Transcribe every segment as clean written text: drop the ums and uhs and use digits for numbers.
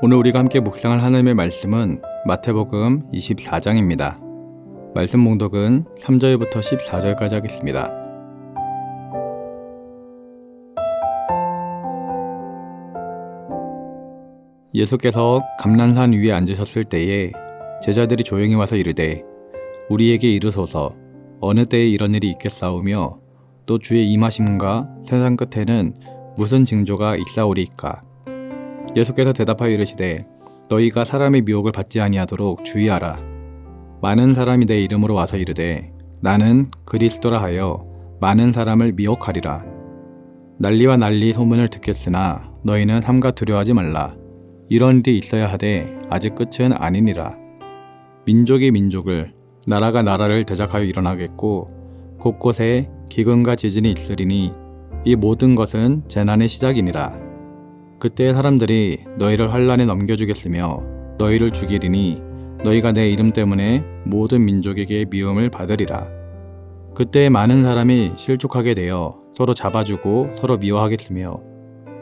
오늘 우리가 함께 묵상할 하나님의 말씀은 마태복음 24장입니다. 말씀 봉독은 3절부터 14절까지 하겠습니다. 예수께서 감난산 위에 앉으셨을 때에 제자들이 조용히 와서 이르되 우리에게 이르소서 어느 때에 이런 일이 있겠사오며 또 주의 임하심과 세상 끝에는 무슨 징조가 있사오리이까. 예수께서 대답하여 이르시되 너희가 사람의 미혹을 받지 아니하도록 주의하라. 많은 사람이 내 이름으로 와서 이르되 나는 그리스도라 하여 많은 사람을 미혹하리라. 난리와 난리 소문을 듣겠으나 너희는 삼가 두려워하지 말라. 이런 일이 있어야 하되 아직 끝은 아니니라. 민족이 민족을 나라가 나라를 대적하여 일어나겠고 곳곳에 기근과 지진이 있으리니 이 모든 것은 재난의 시작이니라. 그때 사람들이 너희를 환난에 넘겨주겠으며 너희를 죽이리니 너희가 내 이름 때문에 모든 민족에게 미움을 받으리라. 그때 많은 사람이 실족하게 되어 서로 잡아주고 서로 미워하겠으며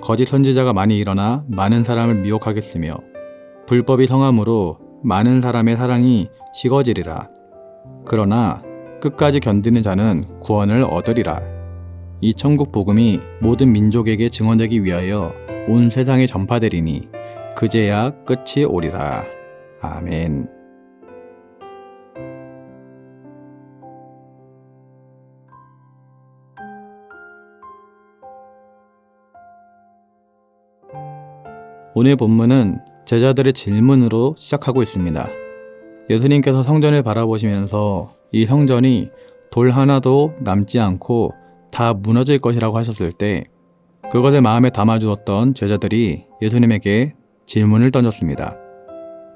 거짓 선지자가 많이 일어나 많은 사람을 미혹하겠으며 불법이 성함으로 많은 사람의 사랑이 식어지리라. 그러나 끝까지 견디는 자는 구원을 얻으리라. 이 천국 복음이 모든 민족에게 증언되기 위하여 온 세상에 전파되리니 그제야 끝이 오리라. 아멘. 오늘 본문은 제자들의 질문으로 시작하고 있습니다. 예수님께서 성전을 바라보시면서 이 성전이 돌 하나도 남지 않고 다 무너질 것이라고 하셨을 때 그것을 마음에 담아주었던 제자들이 예수님에게 질문을 던졌습니다.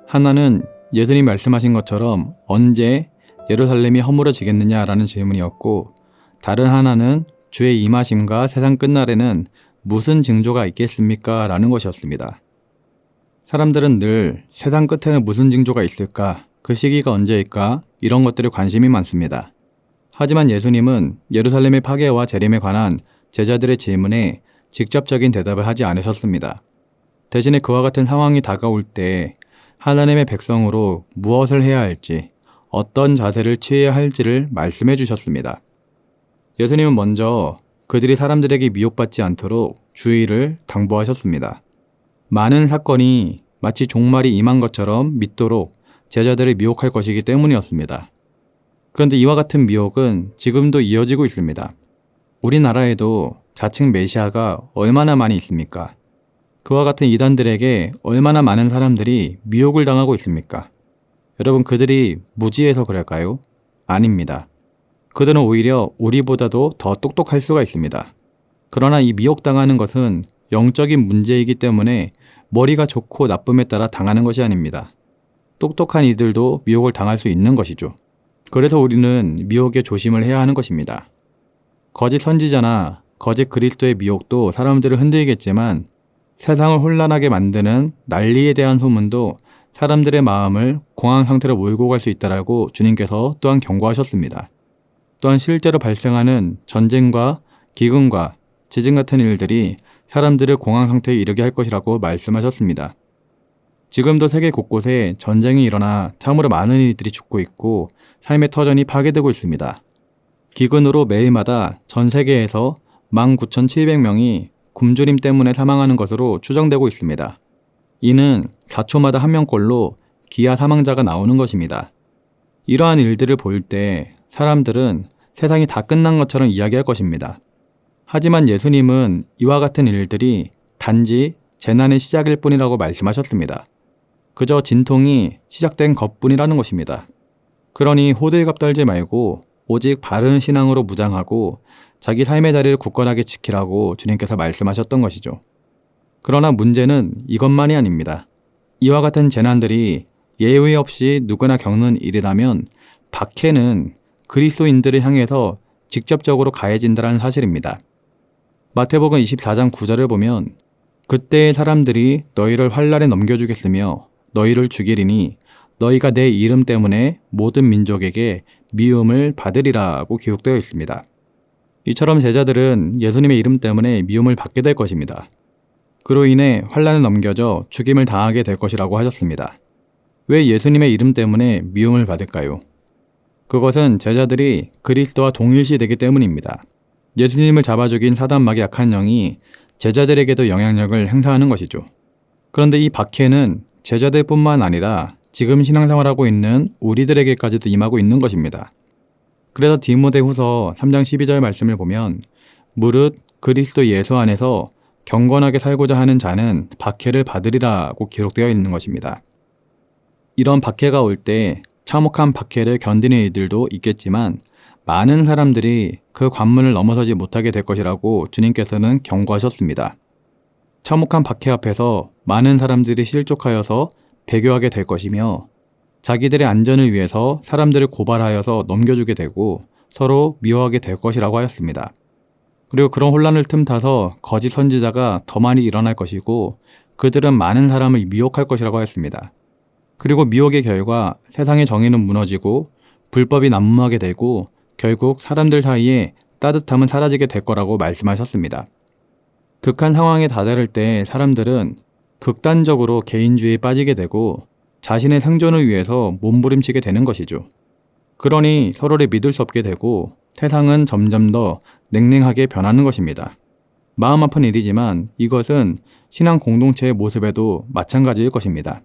하나는 예수님 말씀하신 것처럼 언제 예루살렘이 허물어지겠느냐라는 질문이었고, 다른 하나는 주의 임하심과 세상 끝날에는 무슨 징조가 있겠습니까? 라는 것이었습니다. 사람들은 늘 세상 끝에는 무슨 징조가 있을까? 그 시기가 언제일까? 이런 것들에 관심이 많습니다. 하지만 예수님은 예루살렘의 파괴와 재림에 관한 제자들의 질문에 직접적인 대답을 하지 않으셨습니다. 대신에 그와 같은 상황이 다가올 때 하나님의 백성으로 무엇을 해야 할지, 어떤 자세를 취해야 할지를 말씀해 주셨습니다. 예수님은 먼저 그들이 사람들에게 미혹받지 않도록 주의를 당부하셨습니다. 많은 사건이 마치 종말이 임한 것처럼 믿도록 제자들을 미혹할 것이기 때문이었습니다. 그런데 이와 같은 미혹은 지금도 이어지고 있습니다. 우리나라에도 자칭 메시아가 얼마나 많이 있습니까? 그와 같은 이단들에게 얼마나 많은 사람들이 미혹을 당하고 있습니까? 여러분, 그들이 무지해서 그럴까요? 아닙니다. 그들은 오히려 우리보다도 더 똑똑할 수가 있습니다. 그러나 이 미혹당하는 것은 영적인 문제이기 때문에 머리가 좋고 나쁨에 따라 당하는 것이 아닙니다. 똑똑한 이들도 미혹을 당할 수 있는 것이죠. 그래서 우리는 미혹에 조심을 해야 하는 것입니다. 거짓 선지자나 거짓 그리스도의 미혹도 사람들을 흔들겠지만 세상을 혼란하게 만드는 난리에 대한 소문도 사람들의 마음을 공황 상태로 몰고 갈 수 있다라고 주님께서 또한 경고하셨습니다. 또한 실제로 발생하는 전쟁과 기근과 지진 같은 일들이 사람들을 공황 상태에 이르게 할 것이라고 말씀하셨습니다. 지금도 세계 곳곳에 전쟁이 일어나 참으로 많은 이들이 죽고 있고 삶의 터전이 파괴되고 있습니다. 기근으로 매일마다 전 세계에서 19,700명이 굶주림 때문에 사망하는 것으로 추정되고 있습니다. 이는 4초마다 한 명꼴로 기아 사망자가 나오는 것입니다. 이러한 일들을 볼 때 사람들은 세상이 다 끝난 것처럼 이야기할 것입니다. 하지만 예수님은 이와 같은 일들이 단지 재난의 시작일 뿐이라고 말씀하셨습니다. 그저 진통이 시작된 것뿐이라는 것입니다. 그러니 호들갑 떨지 말고 오직 바른 신앙으로 무장하고 자기 삶의 자리를 굳건하게 지키라고 주님께서 말씀하셨던 것이죠. 그러나 문제는 이것만이 아닙니다. 이와 같은 재난들이 예외 없이 누구나 겪는 일이라면 박해는 그리스도인들을 향해서 직접적으로 가해진다는 사실입니다. 마태복음 24장 9절을 보면 그때의 사람들이 너희를 환난에 넘겨주겠으며 너희를 죽이리니 너희가 내 이름 때문에 모든 민족에게 미움을 받으리라고 기록되어 있습니다. 이처럼 제자들은 예수님의 이름 때문에 미움을 받게 될 것입니다. 그로 인해 환난을 넘겨져 죽임을 당하게 될 것이라고 하셨습니다. 왜 예수님의 이름 때문에 미움을 받을까요? 그것은 제자들이 그리스도와 동일시되기 때문입니다. 예수님을 잡아 죽인 사단막의 악한 영이 제자들에게도 영향력을 행사하는 것이죠. 그런데 이 박해는 제자들뿐만 아니라 지금 신앙생활하고 있는 우리들에게까지도 임하고 있는 것입니다. 그래서 디모데후서 3장 12절 말씀을 보면 무릇 그리스도 예수 안에서 경건하게 살고자 하는 자는 박해를 받으리라고 기록되어 있는 것입니다. 이런 박해가 올 때 참혹한 박해를 견디는 이들도 있겠지만 많은 사람들이 그 관문을 넘어서지 못하게 될 것이라고 주님께서는 경고하셨습니다. 참혹한 박해 앞에서 많은 사람들이 실족하여서 배교하게 될 것이며 자기들의 안전을 위해서 사람들을 고발하여서 넘겨주게 되고 서로 미워하게 될 것이라고 하였습니다. 그리고 그런 혼란을 틈타서 거짓 선지자가 더 많이 일어날 것이고 그들은 많은 사람을 미혹할 것이라고 하였습니다. 그리고 미혹의 결과 세상의 정의는 무너지고 불법이 난무하게 되고 결국 사람들 사이에 따뜻함은 사라지게 될 거라고 말씀하셨습니다. 극한 상황에 다다를 때 사람들은 극단적으로 개인주의에 빠지게 되고 자신의 생존을 위해서 몸부림치게 되는 것이죠. 그러니 서로를 믿을 수 없게 되고 세상은 점점 더 냉랭하게 변하는 것입니다. 마음 아픈 일이지만 이것은 신앙 공동체의 모습에도 마찬가지일 것입니다.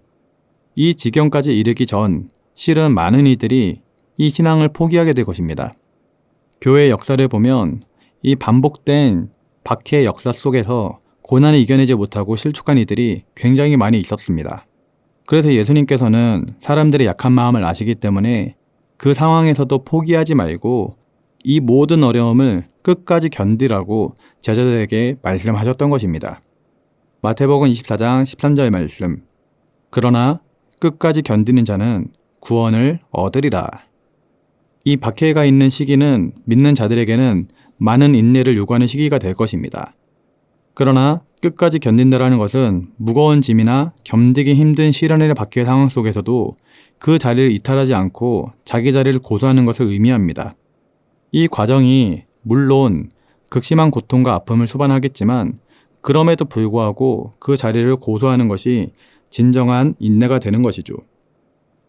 이 지경까지 이르기 전 실은 많은 이들이 이 신앙을 포기하게 될 것입니다. 교회의 역사를 보면 이 반복된 박해의 역사 속에서 고난을 이겨내지 못하고 실족한 이들이 굉장히 많이 있었습니다. 그래서 예수님께서는 사람들의 약한 마음을 아시기 때문에 그 상황에서도 포기하지 말고 이 모든 어려움을 끝까지 견디라고 제자들에게 말씀하셨던 것입니다. 마태복음 24장 13절 말씀. 그러나 끝까지 견디는 자는 구원을 얻으리라. 이 박해가 있는 시기는 믿는 자들에게는 많은 인내를 요구하는 시기가 될 것입니다. 그러나 끝까지 견딘다라는 것은 무거운 짐이나 견디기 힘든 시련의 박해 상황 속에서도 그 자리를 이탈하지 않고 자기 자리를 고수하는 것을 의미합니다. 이 과정이 물론 극심한 고통과 아픔을 수반하겠지만 그럼에도 불구하고 그 자리를 고수하는 것이 진정한 인내가 되는 것이죠.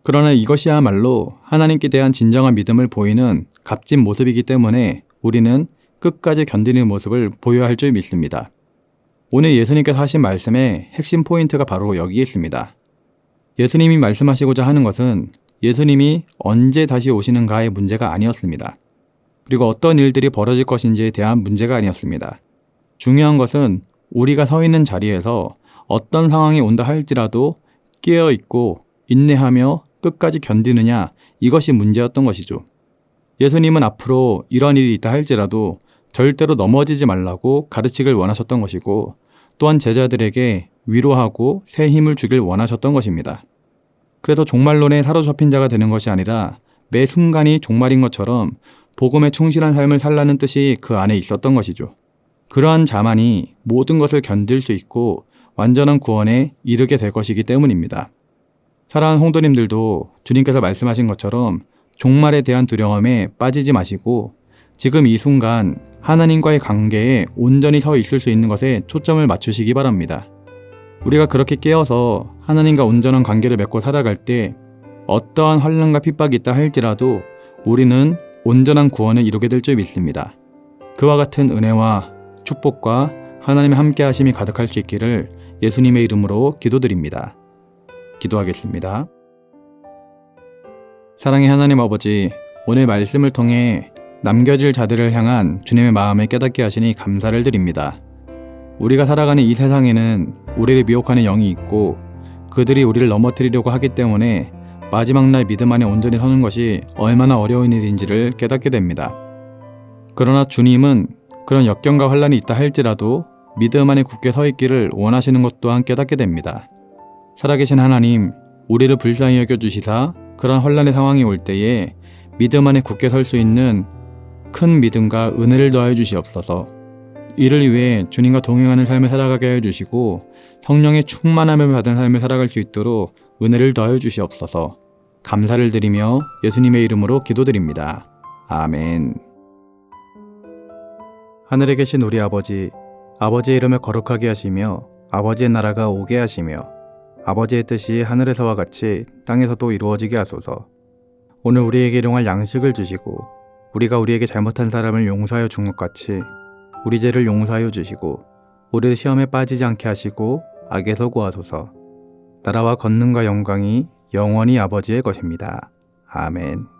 그러나 이것이야말로 하나님께 대한 진정한 믿음을 보이는 값진 모습이기 때문에 우리는 끝까지 견디는 모습을 보여야 할 줄 믿습니다. 오늘 예수님께서 하신 말씀의 핵심 포인트가 바로 여기에 있습니다. 예수님이 말씀하시고자 하는 것은 예수님이 언제 다시 오시는가의 문제가 아니었습니다. 그리고 어떤 일들이 벌어질 것인지에 대한 문제가 아니었습니다. 중요한 것은 우리가 서 있는 자리에서 어떤 상황이 온다 할지라도 깨어있고 인내하며 끝까지 견디느냐, 이것이 문제였던 것이죠. 예수님은 앞으로 이런 일이 있다 할지라도 절대로 넘어지지 말라고 가르치길 원하셨던 것이고 또한 제자들에게 위로하고 새 힘을 주길 원하셨던 것입니다. 그래서 종말론에 사로잡힌 자가 되는 것이 아니라 매 순간이 종말인 것처럼 복음에 충실한 삶을 살라는 뜻이 그 안에 있었던 것이죠. 그러한 자만이 모든 것을 견딜 수 있고 완전한 구원에 이르게 될 것이기 때문입니다. 사랑하는 성도님들도 주님께서 말씀하신 것처럼 종말에 대한 두려움에 빠지지 마시고 지금 이 순간 하나님과의 관계에 온전히 서 있을 수 있는 것에 초점을 맞추시기 바랍니다. 우리가 그렇게 깨어서 하나님과 온전한 관계를 맺고 살아갈 때 어떠한 환난과 핍박이 있다 할지라도 우리는 온전한 구원을 이루게 될 줄 믿습니다. 그와 같은 은혜와 축복과 하나님의 함께 하심이 가득할 수 있기를 예수님의 이름으로 기도드립니다. 기도하겠습니다. 사랑의 하나님 아버지, 오늘 말씀을 통해 남겨질 자들을 향한 주님의 마음을 깨닫게 하시니 감사를 드립니다. 우리가 살아가는 이 세상에는 우리를 미혹하는 영이 있고 그들이 우리를 넘어뜨리려고 하기 때문에 마지막 날 믿음 안에 온전히 서는 것이 얼마나 어려운 일인지를 깨닫게 됩니다. 그러나 주님은 그런 역경과 환난이 있다 할지라도 믿음 안에 굳게 서 있기를 원하시는 것 또한 깨닫게 됩니다. 살아계신 하나님, 우리를 불쌍히 여겨주시사 그런 혼란의 상황이 올 때에 믿음 안에 굳게 설 수 있는 큰 믿음과 은혜를 더하여 주시옵소서. 이를 위해 주님과 동행하는 삶을 살아가게 하여 주시고 성령의 충만함을 받은 삶을 살아갈 수 있도록 은혜를 더하여 주시옵소서. 감사를 드리며 예수님의 이름으로 기도드립니다. 아멘. 하늘에 계신 우리 아버지, 아버지의 이름을 거룩하게 하시며 아버지의 나라가 오게 하시며 아버지의 뜻이 하늘에서와 같이 땅에서도 이루어지게 하소서. 오늘 우리에게 일용할 양식을 주시고 우리가 우리에게 잘못한 사람을 용서하여 준 것 같이 우리 죄를 용서하여 주시고 우리를 시험에 빠지지 않게 하시고 악에서 구하소서. 나라와 권능과 영광이 영원히 아버지의 것입니다. 아멘.